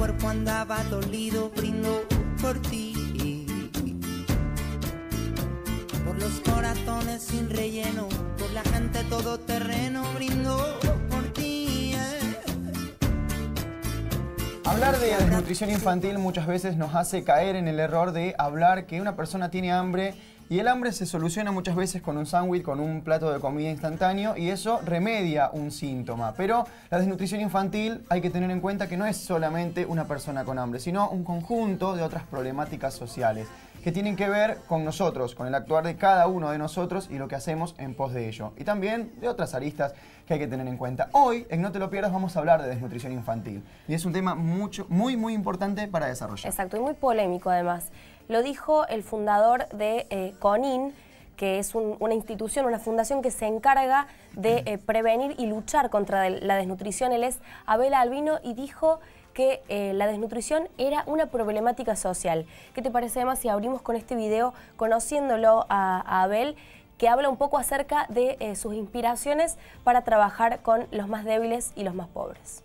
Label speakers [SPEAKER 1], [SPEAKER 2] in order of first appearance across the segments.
[SPEAKER 1] cuerpo andaba dolido, brindo por ti. Por los corazones sin relleno, por la gente todoterreno, brindo por ti.
[SPEAKER 2] Hablar de desnutrición infantil muchas veces nos hace caer en el error de hablar que una persona tiene hambre, y el hambre se soluciona muchas veces con un sándwich, con un plato de comida instantáneo, y eso remedia un síntoma. Pero la desnutrición infantil hay que tener en cuenta que no es solamente una persona con hambre, sino un conjunto de otras problemáticas sociales que tienen que ver con nosotros, con el actuar de cada uno de nosotros y lo que hacemos en pos de ello. Y también de otras aristas que hay que tener en cuenta. Hoy, en No Te Lo Pierdas, vamos a hablar de desnutrición infantil. Y es un tema muy importante para desarrollar.
[SPEAKER 3] Exacto, y muy polémico además. Lo dijo el fundador de CONIN, que es una institución, una fundación que se encarga de prevenir y luchar contra la desnutrición. Él es Abel Albino y dijo que la desnutrición era una problemática social. ¿Qué te parece, Emma, si abrimos con este video conociéndolo a Abel, que habla un poco acerca de sus inspiraciones para trabajar con los más débiles y los más pobres?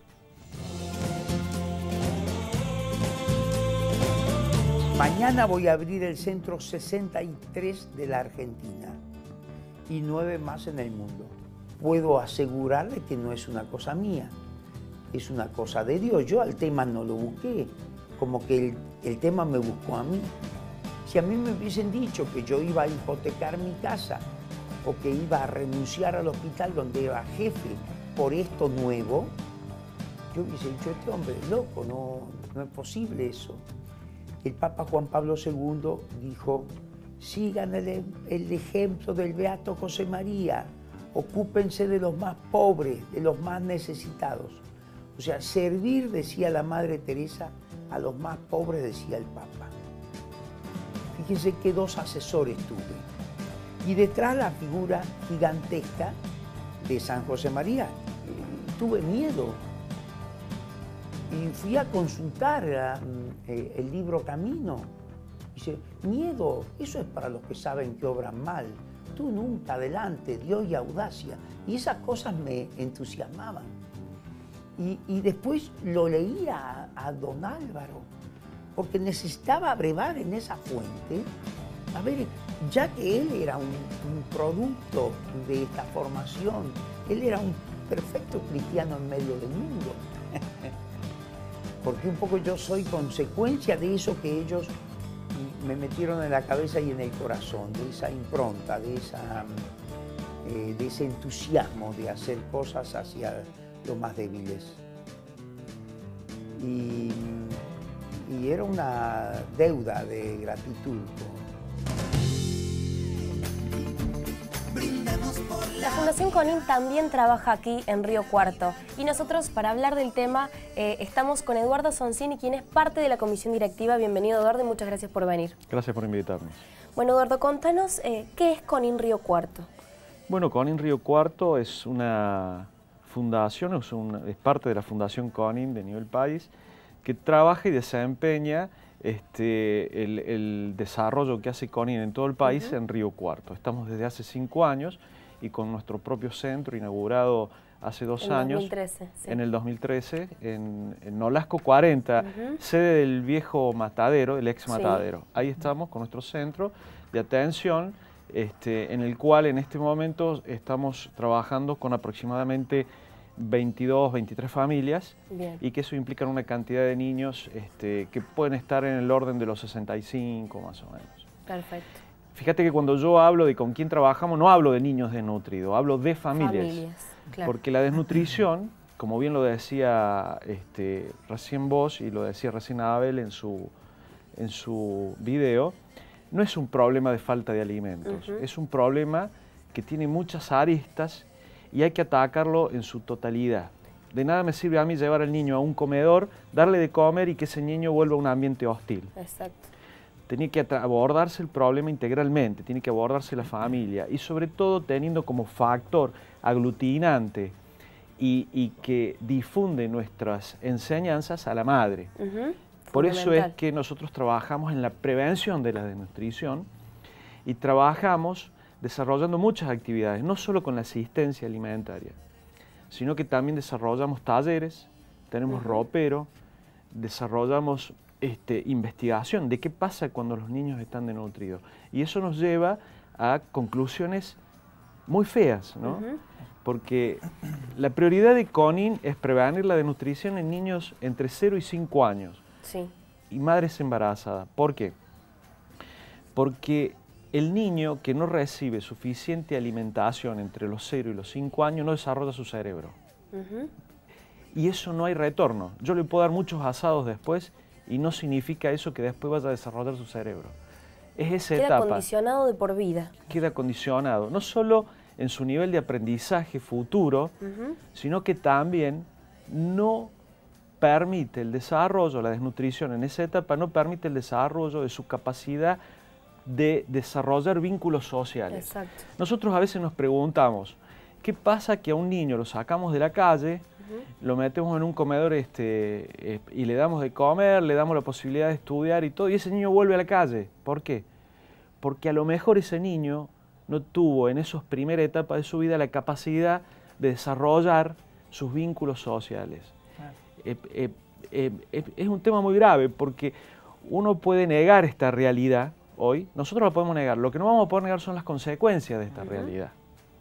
[SPEAKER 4] Mañana voy a abrir el centro 63 de la Argentina y 9 más en el mundo. Puedo asegurarle que no es una cosa mía, es una cosa de Dios. Yo al tema no lo busqué, como que el tema me buscó a mí. Si a mí me hubiesen dicho que yo iba a hipotecar mi casa o que iba a renunciar al hospital donde era jefe por esto nuevo, yo hubiese dicho, este hombre es loco, no es posible eso. El Papa Juan Pablo II dijo, sigan el ejemplo del Beato José María, ocúpense de los más pobres, de los más necesitados. O sea, servir, decía la Madre Teresa, a los más pobres, decía el Papa. Fíjense qué dos asesores tuve. Y detrás la figura gigantesca de San José María. Tuve miedo. Y fui a consultar el libro Camino. Dice, miedo, eso es para los que saben que obran mal. Tú nunca, adelante, Dios y audacia. Y esas cosas me entusiasmaban. Y después lo leía a don Álvaro, porque necesitaba brevar en esa fuente. A ver, ya que él era un producto de esta formación, él era un perfecto cristiano en medio del mundo. Porque un poco yo soy consecuencia de eso que ellos me metieron en la cabeza y en el corazón, de esa impronta, de ese entusiasmo de hacer cosas hacia los más débiles. Y era una deuda de gratitud.
[SPEAKER 3] La Fundación CONIN también trabaja aquí en Río Cuarto y nosotros, para hablar del tema, estamos con Eduardo Sonsini, quien es parte de la comisión directiva. Bienvenido, Eduardo, y muchas gracias por venir.
[SPEAKER 5] Gracias por invitarnos.
[SPEAKER 3] Bueno, Eduardo, contanos qué es CONIN Río Cuarto.
[SPEAKER 5] Bueno, CONIN Río Cuarto es una fundación, es parte de la Fundación CONIN de nivel país, que trabaja y desempeña el desarrollo que hace CONIN en todo el país en Río Cuarto. Estamos desde hace 5 años y con nuestro propio centro inaugurado hace 2 años.
[SPEAKER 3] 2013, sí.
[SPEAKER 5] En el 2013, en Nolasco 40, sede del viejo matadero, el ex matadero. Sí. Ahí estamos con nuestro centro de atención, en el cual en este momento estamos trabajando con aproximadamente 22, 23 familias. Bien. Y que eso implica una cantidad de niños que pueden estar en el orden de los 65 más o menos.
[SPEAKER 3] Perfecto.
[SPEAKER 5] Fíjate que cuando yo hablo de con quién trabajamos, no hablo de niños desnutridos, hablo de familias. Claro. Porque la desnutrición, como bien lo decía recién vos y lo decía recién Abel en su video, no es un problema de falta de alimentos, es un problema que tiene muchas aristas y hay que atacarlo en su totalidad. De nada me sirve a mí llevar al niño a un comedor, darle de comer y que ese niño vuelva a un ambiente hostil. Exacto. Tiene que abordarse el problema integralmente, tiene que abordarse la familia y sobre todo teniendo como factor aglutinante y que difunde nuestras enseñanzas a la madre. Por eso es que nosotros trabajamos en la prevención de la desnutrición y trabajamos desarrollando muchas actividades, no solo con la asistencia alimentaria, sino que también desarrollamos talleres, tenemos ropero, desarrollamos investigación de qué pasa cuando los niños están desnutridos. Y eso nos lleva a conclusiones muy feas, ¿no? Porque la prioridad de CONIN es prevenir la desnutrición en niños entre 0 y 5 años.
[SPEAKER 3] Sí.
[SPEAKER 5] Y madres embarazadas. ¿Por qué? Porque el niño que no recibe suficiente alimentación entre los 0 y los 5 años no desarrolla su cerebro. Y eso no hay retorno. Yo le puedo dar muchos asados después y no significa eso que después vaya a desarrollar su cerebro. Es esa etapa.
[SPEAKER 3] Queda condicionado de por vida.
[SPEAKER 5] Queda condicionado, no solo en su nivel de aprendizaje futuro, sino que también no permite el desarrollo, la desnutrición en esa etapa no permite el desarrollo de su capacidad de desarrollar vínculos sociales.
[SPEAKER 3] Exacto.
[SPEAKER 5] Nosotros a veces nos preguntamos, ¿qué pasa que a un niño lo sacamos de la calle, lo metemos en un comedor y le damos de comer, le damos la posibilidad de estudiar y todo, y ese niño vuelve a la calle? ¿Por qué? Porque a lo mejor ese niño no tuvo en esas primeras etapas de su vida la capacidad de desarrollar sus vínculos sociales. Es un tema muy grave porque uno puede negar esta realidad hoy, nosotros la podemos negar, lo que no vamos a poder negar son las consecuencias de esta realidad.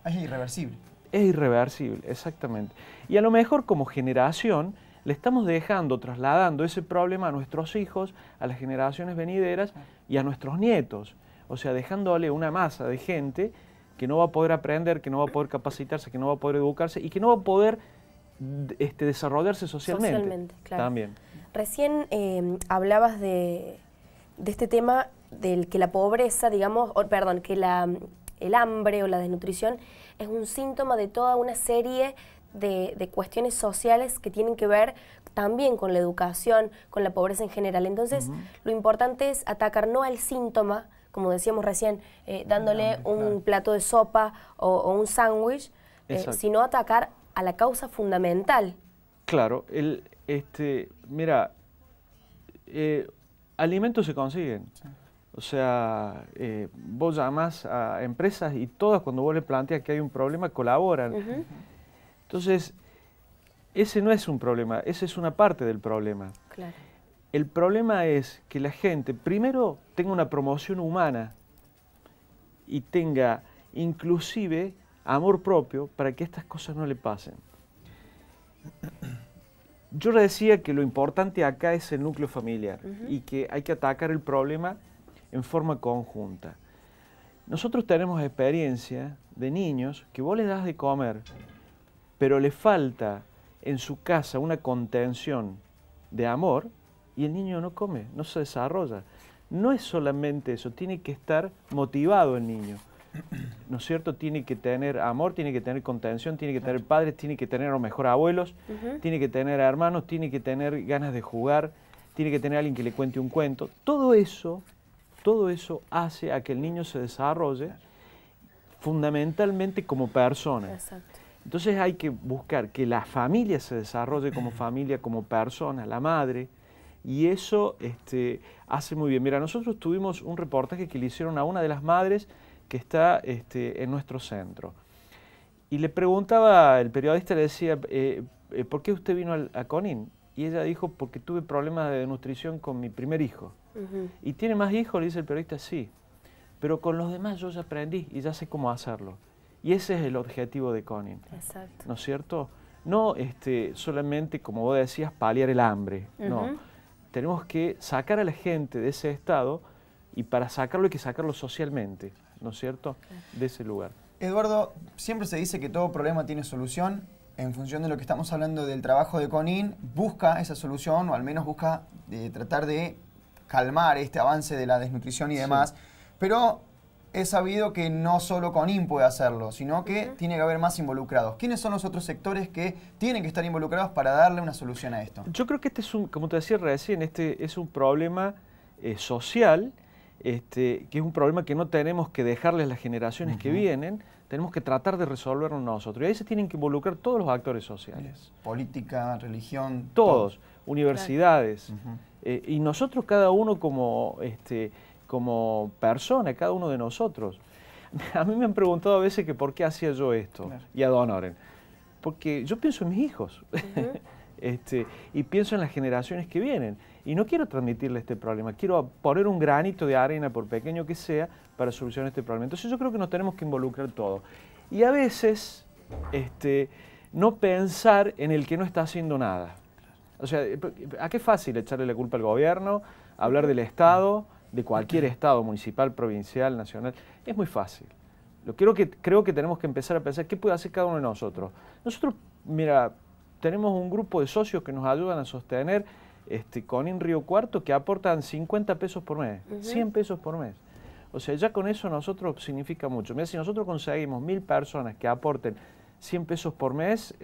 [SPEAKER 2] Es irreversible.
[SPEAKER 5] Es irreversible, exactamente. Y a lo mejor como generación le estamos dejando, trasladando ese problema a nuestros hijos, a las generaciones venideras y a nuestros nietos. O sea, dejándole una masa de gente que no va a poder aprender, que no va a poder capacitarse, que no va a poder educarse y que no va a poder desarrollarse socialmente.
[SPEAKER 3] Socialmente, claro.
[SPEAKER 5] También.
[SPEAKER 3] Recién hablabas de este tema del que la pobreza, digamos, perdón, que el hambre o la desnutrición es un síntoma de toda una serie de cuestiones sociales que tienen que ver también con la educación, con la pobreza en general. Entonces, lo importante es atacar no al síntoma, como decíamos recién, dándole un plato de sopa o un sándwich, sino atacar a la causa fundamental.
[SPEAKER 5] Claro, mira, alimentos se consiguen. Sí. O sea, vos llamás a empresas y todas cuando vos le planteas que hay un problema colaboran. Entonces, ese no es un problema, esa es una parte del problema.
[SPEAKER 3] Claro.
[SPEAKER 5] El problema es que la gente primero tenga una promoción humana y tenga inclusive amor propio para que estas cosas no le pasen. Yo decía que lo importante acá es el núcleo familiar y que hay que atacar el problema en forma conjunta. Nosotros tenemos experiencia de niños que vos les das de comer, pero le falta en su casa una contención de amor y el niño no come, no se desarrolla. No es solamente eso, tiene que estar motivado el niño, ¿no es cierto? Tiene que tener amor, tiene que tener contención, tiene que tener padres, tiene que tener a lo mejor abuelos, tiene que tener hermanos, tiene que tener ganas de jugar, tiene que tener alguien que le cuente un cuento. Todo eso hace a que el niño se desarrolle fundamentalmente como persona.
[SPEAKER 3] Exacto.
[SPEAKER 5] Entonces hay que buscar que la familia se desarrolle como familia, como persona, la madre, y eso hace muy bien. Mira, nosotros tuvimos un reportaje que le hicieron a una de las madres que está en nuestro centro. Y le preguntaba, el periodista le decía, ¿por qué usted vino a CONIN? Y ella dijo, porque tuve problemas de desnutrición con mi primer hijo. ¿Y tiene más hijos? Le dice el periodista, sí. Pero con los demás yo ya aprendí y ya sé cómo hacerlo. Y ese es el objetivo de CONIN.
[SPEAKER 3] Exacto.
[SPEAKER 5] ¿No es cierto? No solamente, como vos decías, paliar el hambre. No. Tenemos que sacar a la gente de ese estado y para sacarlo hay que sacarlo socialmente, ¿no es cierto? De ese lugar.
[SPEAKER 2] Eduardo, siempre se dice que todo problema tiene solución. En función de lo que estamos hablando del trabajo de CONIN, busca esa solución o al menos busca tratar de calmar este avance de la desnutrición y demás. Pero he sabido que no solo CONIN puede hacerlo, sino que tiene que haber más involucrados. ¿Quiénes son los otros sectores que tienen que estar involucrados para darle una solución a esto?
[SPEAKER 5] Yo creo que este es como te decía recién, es un problema social, que es un problema que no tenemos que dejarle a las generaciones que vienen, tenemos que tratar de resolverlo nosotros. Y ahí se tienen que involucrar todos los actores sociales.
[SPEAKER 2] Política, religión.
[SPEAKER 5] Todos, universidades. Y nosotros cada uno como persona, cada uno de nosotros. A mí me han preguntado a veces que por qué hacía yo esto, y ad honorem. Porque yo pienso en mis hijos. Y pienso en las generaciones que vienen. Y no quiero transmitirle este problema, quiero poner un granito de arena, por pequeño que sea, para solucionar este problema. Entonces yo creo que nos tenemos que involucrar todos. Y a veces, no pensar en el que no está haciendo nada. O sea, ¿a qué fácil echarle la culpa al gobierno, hablar del Estado, de cualquier Estado, municipal, provincial, nacional? Es muy fácil. Creo que tenemos que empezar a pensar qué puede hacer cada uno de nosotros. Nosotros, mira, tenemos un grupo de socios que nos ayudan a sostener Conin Río Cuarto, que aportan 50 pesos por mes, 100 pesos por mes. O sea, ya con eso nosotros significa mucho. Mira, si nosotros conseguimos 1000 personas que aporten 100 pesos por mes,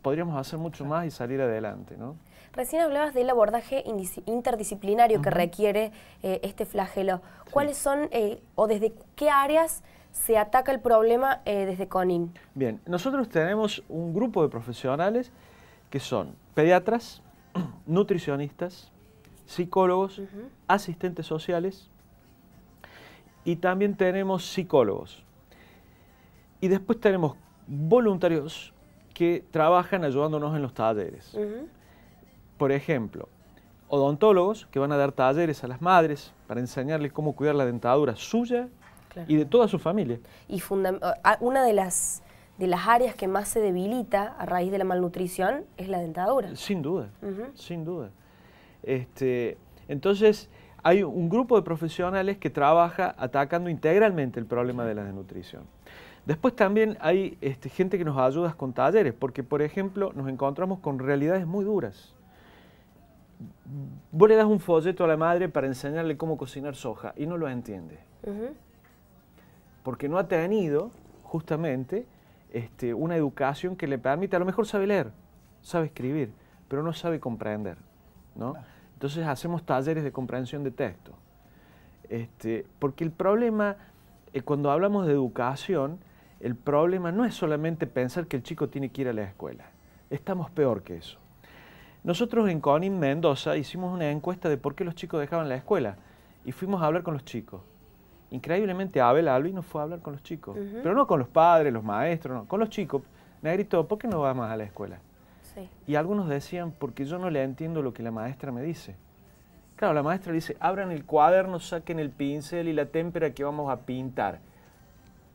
[SPEAKER 5] podríamos hacer mucho más y salir adelante, ¿no?
[SPEAKER 3] Recién hablabas del abordaje interdisciplinario que requiere este flagelo. ¿Cuáles son o desde qué áreas se ataca el problema desde CONIN?
[SPEAKER 5] Bien, nosotros tenemos un grupo de profesionales que son pediatras, nutricionistas, psicólogos, asistentes sociales y también tenemos psicólogos. Y después tenemos voluntarios que trabajan ayudándonos en los talleres. Por ejemplo, odontólogos que van a dar talleres a las madres para enseñarles cómo cuidar la dentadura suya y de toda su familia. Y
[SPEAKER 3] una de las áreas que más se debilita a raíz de la malnutrición es la dentadura.
[SPEAKER 5] Sin duda, sin duda. Entonces, hay un grupo de profesionales que trabaja atacando integralmente el problema de la desnutrición. Después también hay gente que nos ayuda con talleres, porque, por ejemplo, nos encontramos con realidades muy duras. Vos le das un folleto a la madre para enseñarle cómo cocinar soja y no lo entiende. Porque no ha tenido, justamente, una educación que le permita, a lo mejor sabe leer, sabe escribir, pero no sabe comprender, ¿no? Entonces hacemos talleres de comprensión de texto. Porque el problema, cuando hablamos de educación, el problema no es solamente pensar que el chico tiene que ir a la escuela. Estamos peor que eso. Nosotros en CONIN Mendoza hicimos una encuesta de por qué los chicos dejaban la escuela y fuimos a hablar con los chicos. Increíblemente Abel Albino fue a hablar con los chicos, pero no con los padres, los maestros, no, con los chicos. Negrito, ¿por qué no vas más a la escuela? Sí. Y algunos decían, porque yo no le entiendo lo que la maestra me dice. Claro, la maestra le dice, abran el cuaderno, saquen el pincel y la témpera que vamos a pintar.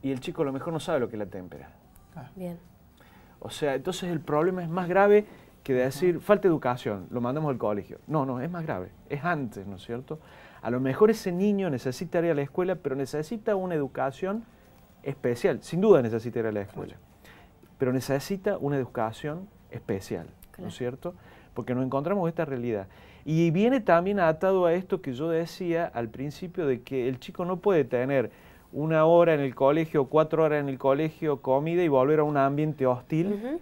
[SPEAKER 5] Y el chico a lo mejor no sabe lo que es la témpera.
[SPEAKER 3] Bien.
[SPEAKER 5] O sea, entonces el problema es más grave que decir, falta educación, lo mandamos al colegio. No, no, es más grave, es antes, ¿no es cierto? A lo mejor ese niño necesita ir a la escuela, pero necesita una educación especial. Sin duda necesita ir a la escuela, pero necesita una educación especial, ¿no es cierto? Porque nos encontramos con esta realidad. Y viene también atado a esto que yo decía al principio, de que el chico no puede tener 1 hora en el colegio, 4 horas en el colegio, comida y volver a un ambiente hostil,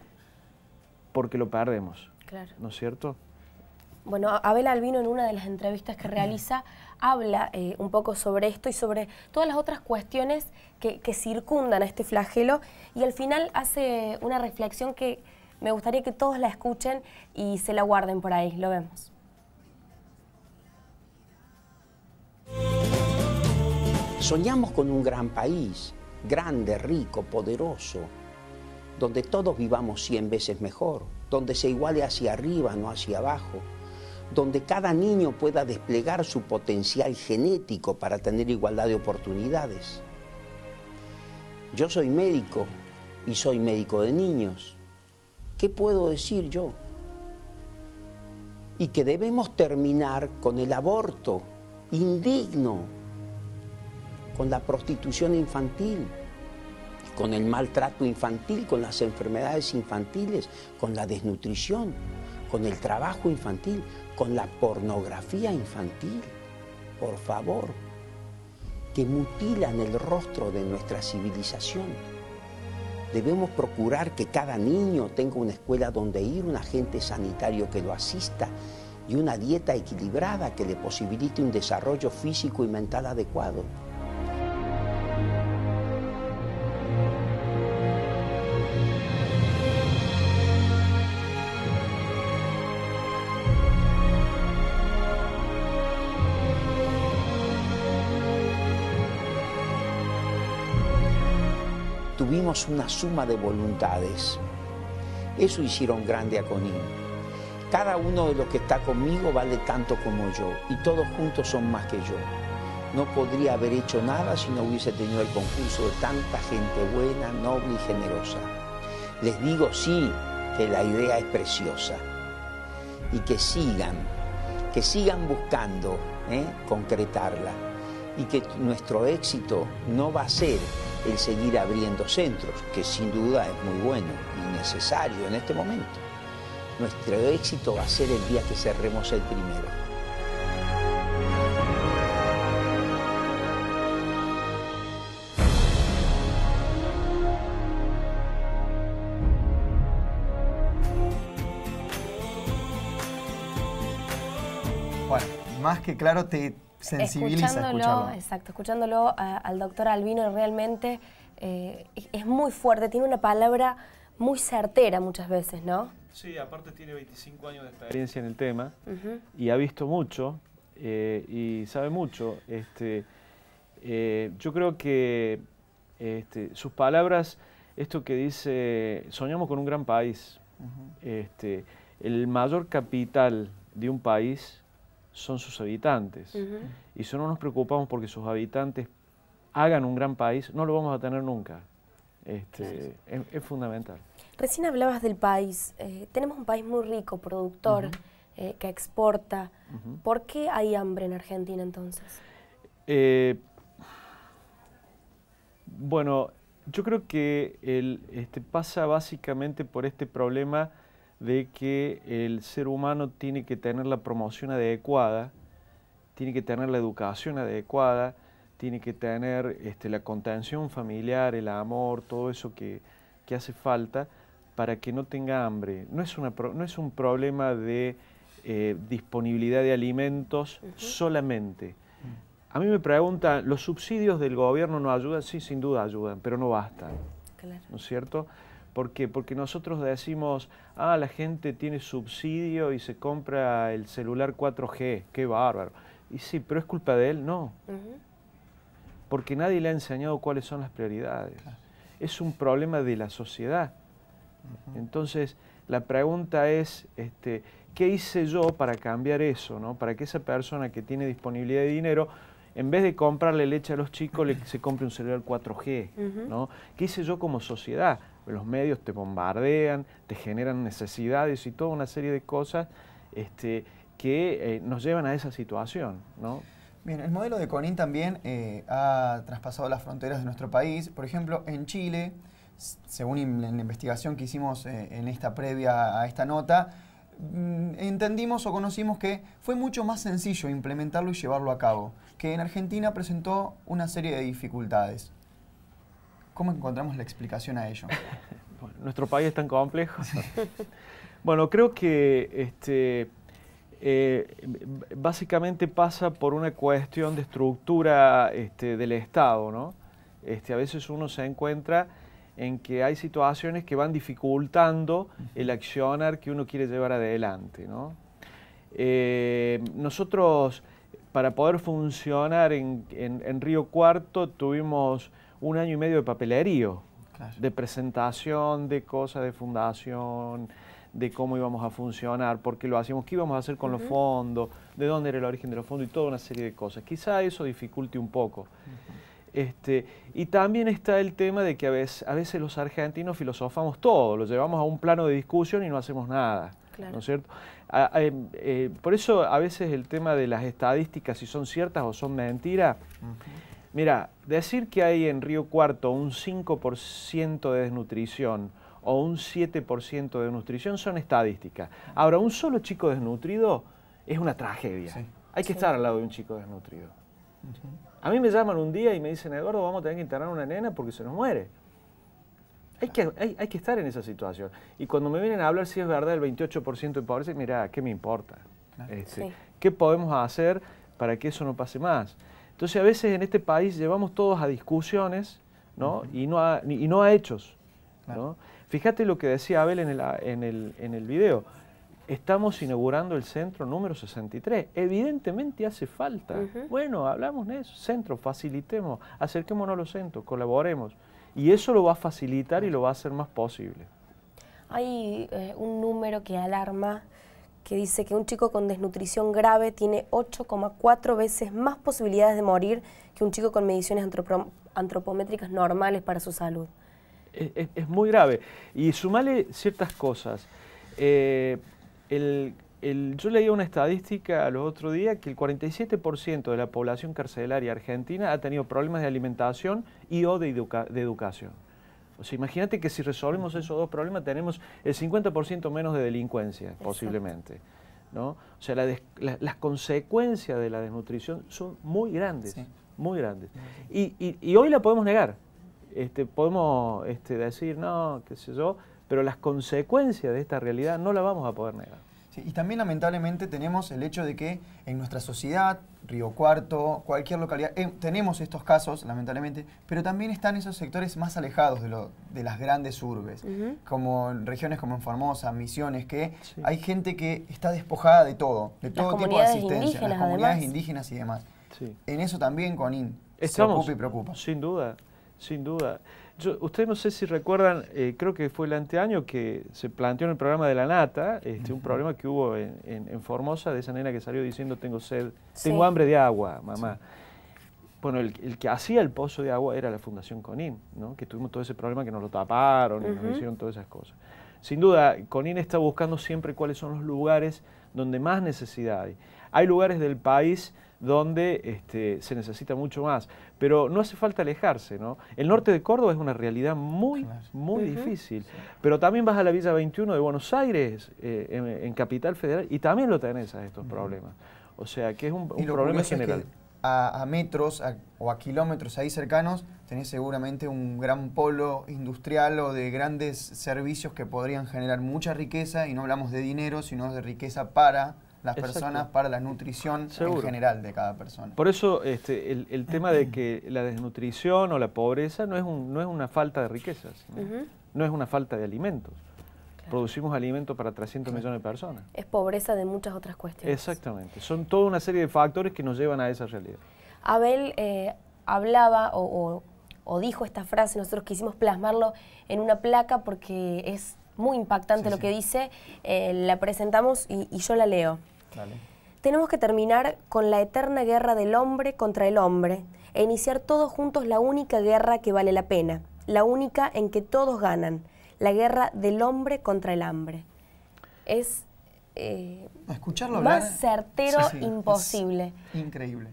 [SPEAKER 5] porque lo perdemos, ¿no es cierto?
[SPEAKER 3] Bueno, Abel Albino en una de las entrevistas que realiza habla un poco sobre esto y sobre todas las otras cuestiones que circundan a este flagelo, y al final hace una reflexión que me gustaría que todos la escuchen y se la guarden por ahí. Lo vemos.
[SPEAKER 4] Soñamos con un gran país, grande, rico, poderoso, donde todos vivamos 100 veces mejor, donde se iguale hacia arriba, no hacia abajo, donde cada niño pueda desplegar su potencial genético para tener igualdad de oportunidades. Yo soy médico y soy médico de niños. ¿Qué puedo decir yo? Y que debemos terminar con el aborto indigno, con la prostitución infantil, con el maltrato infantil, con las enfermedades infantiles, con la desnutrición, con el trabajo infantil, con la pornografía infantil, por favor, que mutilan el rostro de nuestra civilización. Debemos procurar que cada niño tenga una escuela donde ir, un agente sanitario que lo asista y una dieta equilibrada que le posibilite un desarrollo físico y mental adecuado. Tuvimos una suma de voluntades Eso hicieron grande a Conin. Cada uno de los que está conmigo vale tanto como yo, y todos juntos son más que yo. No podría haber hecho nada si no hubiese tenido el concurso de tanta gente buena, noble y generosa. Les digo sí, que la idea es preciosa, y que sigan buscando concretarla, y que nuestro éxito no va a ser el seguir abriendo centros, que sin duda es muy bueno y necesario en este momento. Nuestro éxito va a ser el día que cerremos el primero.
[SPEAKER 2] Bueno, más que claro te sensibiliza escucharlo.
[SPEAKER 3] Exacto, escuchándolo al doctor Albino realmente es muy fuerte, tiene una palabra muy certera muchas veces, ¿no?
[SPEAKER 5] Sí, aparte tiene 25 años de experiencia en el tema y ha visto mucho y sabe mucho. Yo creo que sus palabras, esto que dice, soñamos con un gran país. El mayor capital de un país son sus habitantes. Y si no nos preocupamos porque sus habitantes hagan un gran país, no lo vamos a tener nunca. Es fundamental.
[SPEAKER 3] Recién hablabas del país. Tenemos un país muy rico, productor, que exporta. ¿Por qué hay hambre en Argentina entonces?
[SPEAKER 5] Bueno, yo creo que pasa básicamente por este problema de que el ser humano tiene que tener la promoción adecuada, tiene que tener la educación adecuada, tiene que tener la contención familiar, el amor, todo eso que hace falta para que no tenga hambre. No es un problema de disponibilidad de alimentos solamente. A mí me preguntan, ¿los subsidios del gobierno no ayudan? Sí, sin duda ayudan, pero no bastan.
[SPEAKER 3] Claro.
[SPEAKER 5] ¿No es cierto? ¿Por qué? Porque nosotros decimos, la gente tiene subsidio y se compra el celular 4G, qué bárbaro. Y sí, pero ¿es culpa de él? No. Porque nadie le ha enseñado cuáles son las prioridades. Es un problema de la sociedad. Entonces, la pregunta es, ¿qué hice yo para cambiar eso, ¿no? Para que esa persona que tiene disponibilidad de dinero, en vez de comprarle leche a los chicos, se compre un celular 4G, ¿no? ¿Qué hice yo como sociedad? Los medios te bombardean, te generan necesidades y toda una serie de cosas que nos llevan a esa situación, ¿no?
[SPEAKER 2] Bien, el modelo de Conin también ha traspasado las fronteras de nuestro país. Por ejemplo, en Chile, según la investigación que hicimos en esta previa a esta nota, entendimos o conocimos que fue mucho más sencillo implementarlo y llevarlo a cabo, que en Argentina presentó una serie de dificultades. ¿Cómo encontramos la explicación a ello?
[SPEAKER 5] Bueno, nuestro país es tan complejo. Bueno, creo que básicamente pasa por una cuestión de estructura del Estado, ¿no? A veces uno se encuentra en que hay situaciones que van dificultando el accionar que uno quiere llevar adelante, ¿no? Nosotros, para poder funcionar en Río Cuarto, tuvimos 1 año y medio de papelerío, de presentación de cosas de fundación, de cómo íbamos a funcionar, por qué lo hacíamos, qué íbamos a hacer con los fondos, de dónde era el origen de los fondos y toda una serie de cosas. Quizá eso dificulte un poco. Y también está el tema de que a veces los argentinos filosofamos todo, lo llevamos a un plano de discusión y no hacemos nada, ¿no es cierto? Por eso a veces el tema de las estadísticas, si son ciertas o son mentiras. Mira, decir que hay en Río Cuarto un 5% de desnutrición o un 7% de desnutrición son estadísticas. Ahora, un solo chico desnutrido es una tragedia. Sí. Hay que estar al lado de un chico desnutrido. A mí me llaman un día y me dicen, Eduardo, vamos a tener que internar a una nena porque se nos muere. Hay que estar en esa situación. Y cuando me vienen a hablar si es verdad el 28% de pobreza, mira, ¿qué me importa? ¿Qué podemos hacer para que eso no pase más? Entonces, a veces en este país llevamos todos a discusiones, ¿no? y no a hechos, ¿no? Fíjate lo que decía Abel en el video. Estamos inaugurando el centro número 63. Evidentemente hace falta. Bueno, hablamos de eso. Centro, facilitemos, acerquémonos a los centros, colaboremos. Y eso lo va a facilitar y lo va a hacer más posible.
[SPEAKER 3] Hay un número que alarma, que dice que un chico con desnutrición grave tiene 8,4 veces más posibilidades de morir que un chico con mediciones antropométricas normales para su salud.
[SPEAKER 5] Es muy grave. Y sumale ciertas cosas. Yo leía una estadística el otro día que el 47% de la población carcelaria argentina ha tenido problemas de alimentación y o de educación. O sea, imagínate que si resolvemos esos dos problemas tenemos el 50% menos de delincuencia, posiblemente, ¿no? O sea, las consecuencias de la desnutrición son muy grandes, muy grandes. Y hoy la podemos negar. Podemos decir, no, qué sé yo, pero las consecuencias de esta realidad no las vamos a poder negar.
[SPEAKER 2] Sí, y también lamentablemente tenemos el hecho de que en nuestra sociedad, Río Cuarto, cualquier localidad, tenemos estos casos, lamentablemente, pero también están esos sectores más alejados de las grandes urbes, como en regiones como en Formosa, Misiones, que hay gente que está despojada de todo tipo de asistencia, las comunidades indígenas y demás. Sí. En eso también CONIN se ocupa y preocupa.
[SPEAKER 5] Sin duda, sin duda. Ustedes no sé si recuerdan, creo que fue el anteaño que se planteó en el programa de La Nata, un problema que hubo en Formosa, de esa nena que salió diciendo tengo sed, tengo hambre de agua, mamá. Bueno, el que hacía el pozo de agua era la Fundación CONIN, ¿no? Que tuvimos todo ese problema que nos lo taparon y nos hicieron todas esas cosas. Sin duda, CONIN está buscando siempre cuáles son los lugares donde más necesidad hay. Hay lugares del país donde se necesita mucho más, pero no hace falta alejarse, ¿no? El norte de Córdoba es una realidad muy difícil, pero también vas a la Villa 21 de Buenos Aires, en Capital Federal, y también lo tenés a estos problemas. O sea, que es un problema general.
[SPEAKER 2] Es que a metros o a kilómetros ahí cercanos tenés seguramente un gran polo industrial o de grandes servicios que podrían generar mucha riqueza, y no hablamos de dinero, sino de riqueza para las personas, para la nutrición en general de cada persona.
[SPEAKER 5] Por eso el tema de que la desnutrición o la pobreza no es una falta de riquezas, no es una falta de alimentos. Producimos alimentos para 300 millones de personas.
[SPEAKER 3] Es pobreza de muchas otras cuestiones.
[SPEAKER 5] Exactamente. Son toda una serie de factores que nos llevan a esa realidad.
[SPEAKER 3] Abel hablaba o dijo esta frase, nosotros quisimos plasmarlo en una placa porque es muy impactante lo que dice, la presentamos y yo la leo. Dale. Tenemos que terminar con la eterna guerra del hombre contra el hombre e iniciar todos juntos la única guerra que vale la pena, la única en que todos ganan, la guerra del hombre contra el hambre. Es
[SPEAKER 2] escucharlo hablar,
[SPEAKER 3] más certero imposible.
[SPEAKER 2] Increíble.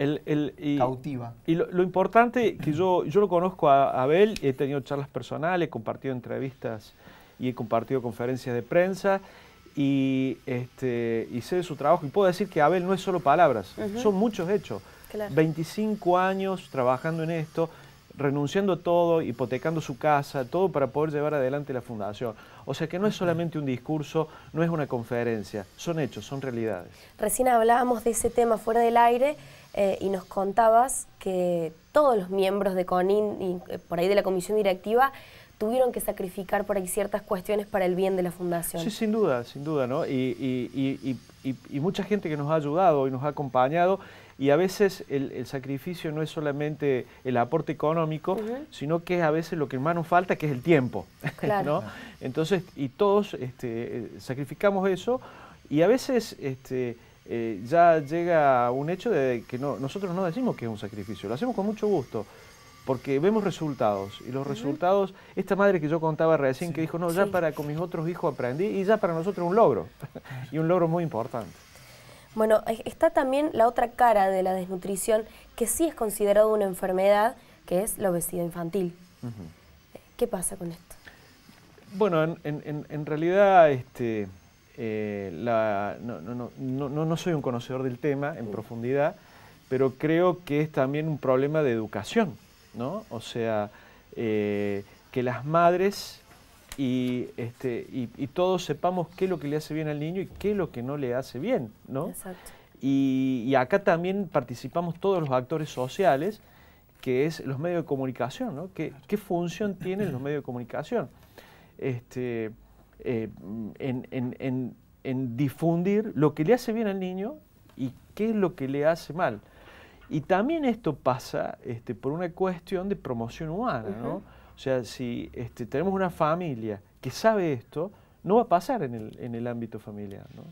[SPEAKER 2] Cautiva.
[SPEAKER 5] Y lo importante, que yo lo conozco a Abel, he tenido charlas personales, he compartido entrevistas y he compartido conferencias de prensa, y sé de su trabajo, y puedo decir que Abel no es solo palabras, son muchos hechos. Claro. 25 años trabajando en esto, renunciando a todo, hipotecando su casa, todo para poder llevar adelante la fundación. O sea que no es solamente un discurso, no es una conferencia, son hechos, son realidades.
[SPEAKER 3] Recién hablábamos de ese tema fuera del aire y nos contabas que todos los miembros de CONIN y por ahí de la comisión directiva tuvieron que sacrificar por ahí ciertas cuestiones para el bien de la fundación.
[SPEAKER 5] Sí, sin duda, ¿no? Y mucha gente que nos ha ayudado y nos ha acompañado, y a veces el sacrificio no es solamente el aporte económico, sino que es a veces lo que más nos falta, que es el tiempo. Claro. ¿No? Entonces, y todos sacrificamos eso, y a veces ya llega un hecho de que nosotros no decimos que es un sacrificio, lo hacemos con mucho gusto, porque vemos resultados, y los resultados, esta madre que yo contaba recién, que dijo, no, ya con mis otros hijos aprendí, y ya para nosotros un logro, y un logro muy importante.
[SPEAKER 3] Bueno, está también la otra cara de la desnutrición, que sí es considerada una enfermedad, que es la obesidad infantil. ¿Qué pasa con esto?
[SPEAKER 5] Bueno, en realidad no soy un conocedor del tema en profundidad, pero creo que es también un problema de educación, ¿no? O sea, que las madres y todos sepamos qué es lo que le hace bien al niño y qué es lo que no le hace bien, ¿no? Exacto. Y acá también participamos todos los actores sociales, que es los medios de comunicación, ¿no? ¿Qué función tienen los medios de comunicación? En difundir lo que le hace bien al niño y qué es lo que le hace mal. Y también esto pasa por una cuestión de promoción humana, ¿no? O sea, si tenemos una familia que sabe esto, no va a pasar en el ámbito familiar, ¿no?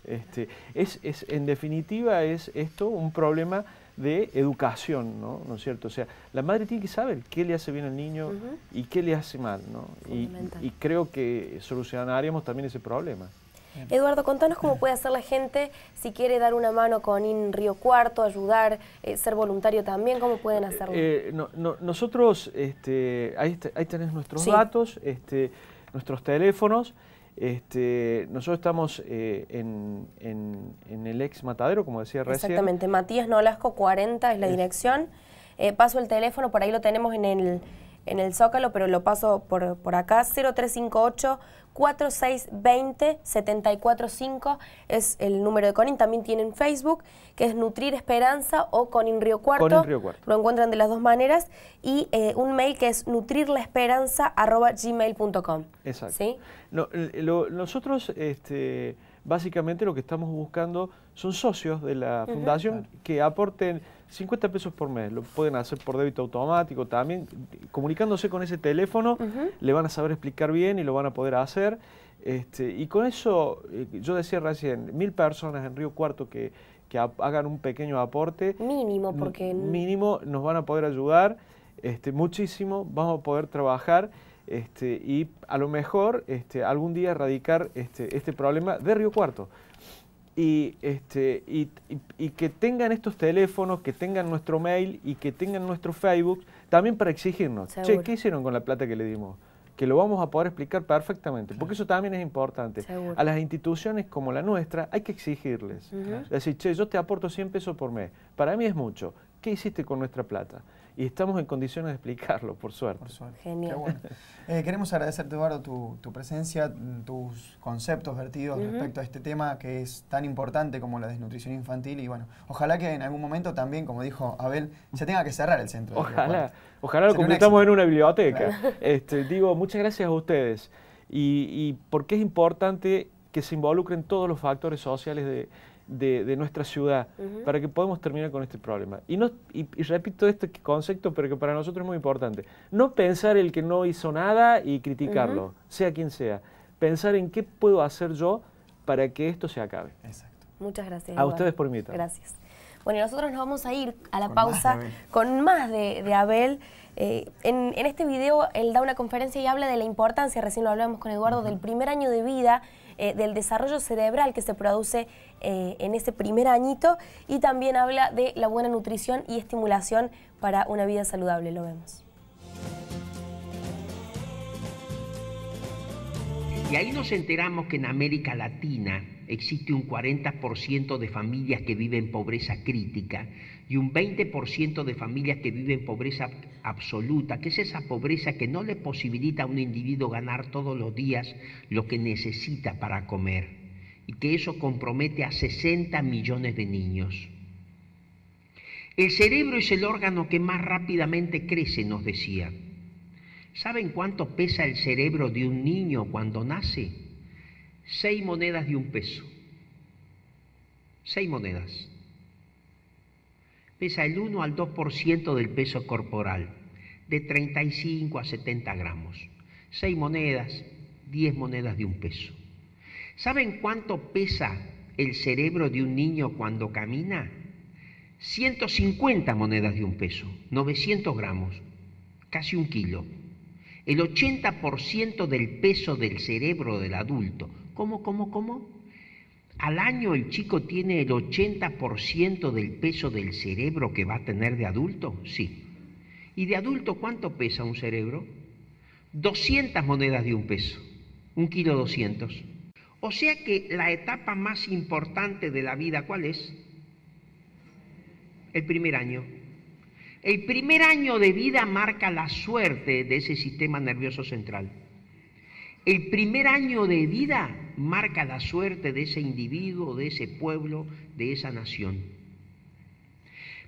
[SPEAKER 5] En definitiva, es esto un problema de educación, ¿no? ¿No es cierto? O sea, la madre tiene que saber qué le hace bien al niño y qué le hace mal, ¿no? Y creo que solucionaríamos también ese problema.
[SPEAKER 3] Eduardo, contanos cómo puede hacer la gente si quiere dar una mano con IN Río Cuarto, ayudar, ser voluntario también, ¿cómo pueden hacerlo?
[SPEAKER 5] Nosotros, ahí tenés nuestros datos, nuestros teléfonos. Nosotros estamos en el ex Matadero, como decía recién. Exactamente,
[SPEAKER 3] Matías Nolasco 40 es la dirección. Paso el teléfono, por ahí lo tenemos en el Zócalo, pero lo paso por acá, 0358 4620 745 es el número de CONIN. También tienen Facebook, que es Nutrir Esperanza o CONIN Río Cuarto.
[SPEAKER 5] CONIN Río Cuarto.
[SPEAKER 3] Lo encuentran de las dos maneras. Y un mail que es nutrirlaesperanza@gmail.com.
[SPEAKER 5] Exacto.
[SPEAKER 3] ¿Sí?
[SPEAKER 5] Nosotros básicamente lo que estamos buscando son socios de la fundación que aporten 50 pesos por mes. Lo pueden hacer por débito automático también. Comunicándose con ese teléfono, le van a saber explicar bien y lo van a poder hacer. Y con eso, yo decía recién, 1000 personas en Río Cuarto que hagan un pequeño aporte.
[SPEAKER 3] Mínimo, porque...
[SPEAKER 5] Mínimo, nos van a poder ayudar muchísimo, vamos a poder trabajar. Y a lo mejor algún día erradicar este problema de Río Cuarto. Y que tengan estos teléfonos, que tengan nuestro mail y que tengan nuestro Facebook, también para exigirnos.
[SPEAKER 3] Seguro.
[SPEAKER 5] Che, ¿qué hicieron con la plata que le dimos? Que lo vamos a poder explicar perfectamente, porque eso también es importante.
[SPEAKER 3] Seguro.
[SPEAKER 5] A las instituciones como la nuestra hay que exigirles. Es decir, che, yo te aporto 100 pesos por mes. Para mí es mucho. ¿Qué hiciste con nuestra plata? Y estamos en condiciones de explicarlo, por suerte.
[SPEAKER 2] Por suerte.
[SPEAKER 3] Genial.
[SPEAKER 2] Qué bueno. Queremos agradecerte, Eduardo, tu presencia, tus conceptos vertidos respecto a este tema que es tan importante como la desnutrición infantil. Y bueno, ojalá que en algún momento también, como dijo Abel, se tenga que cerrar el centro.
[SPEAKER 5] Ojalá lo convirtamos en una biblioteca. Claro. Muchas gracias a ustedes. Y porque es importante que se involucren todos los factores sociales de nuestra ciudad para que podamos terminar con este problema. Y repito este concepto, pero que para nosotros es muy importante. No pensar el que no hizo nada y criticarlo, sea quien sea. Pensar en qué puedo hacer yo para que esto se acabe.
[SPEAKER 2] Exacto.
[SPEAKER 3] Muchas gracias,
[SPEAKER 5] A
[SPEAKER 3] Eduardo.
[SPEAKER 5] ustedes por invitar.
[SPEAKER 3] Gracias. Bueno, y nosotros nos vamos a ir a la pausa con más de Abel. En este video él da una conferencia y habla de la importancia, recién lo hablábamos con Eduardo, del primer año de vida, del desarrollo cerebral que se produce en ese primer añito, y también habla de la buena nutrición y estimulación para una vida saludable. Lo vemos.
[SPEAKER 6] Y ahí nos enteramos que en América Latina existe un 40% de familias que viven pobreza crítica y un 20% de familias que viven pobreza absoluta, que es esa pobreza que no le posibilita a un individuo ganar todos los días lo que necesita para comer, y que eso compromete a 60 millones de niños. El cerebro es el órgano que más rápidamente crece, nos decía. ¿Saben cuánto pesa el cerebro de un niño cuando nace? 6 monedas de 1 peso. 6 monedas. Pesa el 1 al 2% del peso corporal, de 35 a 70 gramos. 6 monedas, 10 monedas de 1 peso. ¿Saben cuánto pesa el cerebro de un niño cuando camina? 150 monedas de 1 peso, 900 gramos, casi 1 kilo. El 80% del peso del cerebro del adulto. ¿Cómo? Al año el chico tiene el 80% del peso del cerebro que va a tener de adulto, sí. ¿Y de adulto cuánto pesa un cerebro? 200 monedas de 1 peso, 1 kilo 200. O sea que la etapa más importante de la vida, ¿cuál es? El primer año. El primer año de vida marca la suerte de ese sistema nervioso central. El primer año de vida marca la suerte de ese individuo, de ese pueblo, de esa nación.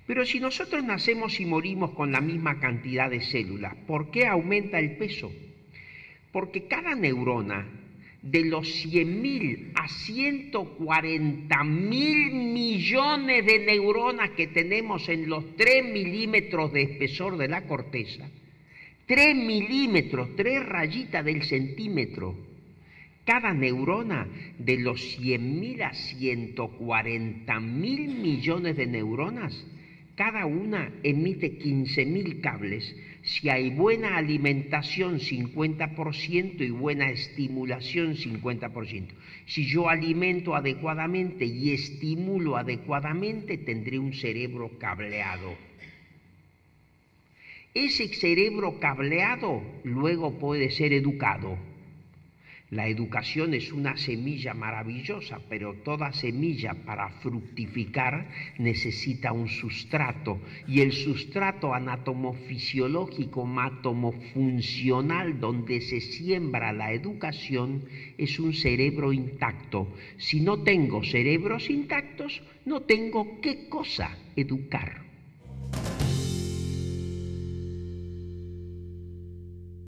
[SPEAKER 6] Pero si nosotros nacemos y morimos con la misma cantidad de células, ¿por qué aumenta el peso? Porque cada neurona, de los 100.000 a 140.000 millones de neuronas que tenemos en los 3 milímetros de espesor de la corteza, 3 milímetros, 3 rayitas del centímetro, Cada neurona, de los 100.000 a 140.000 millones de neuronas, cada una emite 15.000 cables. Si hay buena alimentación, 50%, y buena estimulación, 50%. Si yo alimento adecuadamente y estimulo adecuadamente, tendré un cerebro cableado. Ese cerebro cableado luego puede ser educado. La educación es una semilla maravillosa, pero toda semilla para fructificar necesita un sustrato, y el sustrato anatomofisiológico, matomofuncional, donde se siembra la educación, es un cerebro intacto. Si no tengo cerebros intactos, no tengo qué cosa educar.